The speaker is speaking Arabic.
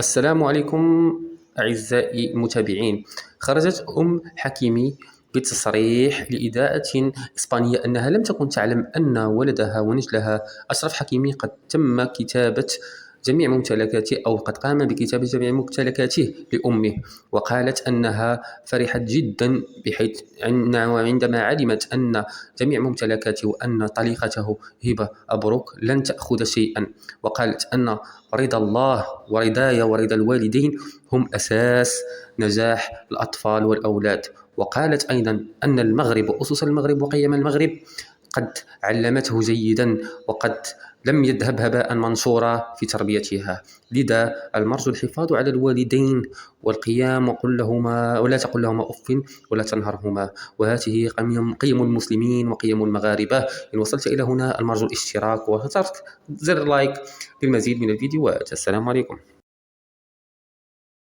السلام عليكم أعزائي المتابعين. خرجت حكيمي بتصريح لإذاعة إسبانية أنها لم تكن تعلم أن ولدها ونجلها أشرف حكيمي قد تم كتابة جميع ممتلكاته، أو قد قام بكتابة جميع ممتلكاته لأمه. وقالت أنها فرحت جدا بحيث عندما علمت أن جميع ممتلكاته وأن طليقته هبة أبروك لن تأخذ شيئا. وقالت أن رضا الله ورضاي ورضا الوالدين هم أساس نجاح الأطفال والأولاد. وقالت أيضا أن المغرب وأسس المغرب وقيم المغرب قد علمته جيدا، وقد لم يذهب هباء منصورا في تربيتها. لذا المرجو الحفاظ على الوالدين والقيام ولا تقل لهما أف ولا تنهرهما. وهذه قيم المسلمين وقيم المغاربة. إن وصلت إلى هنا المرجو الاشتراك وترك زر لايك للمزيد من الفيديوهات. السلام عليكم.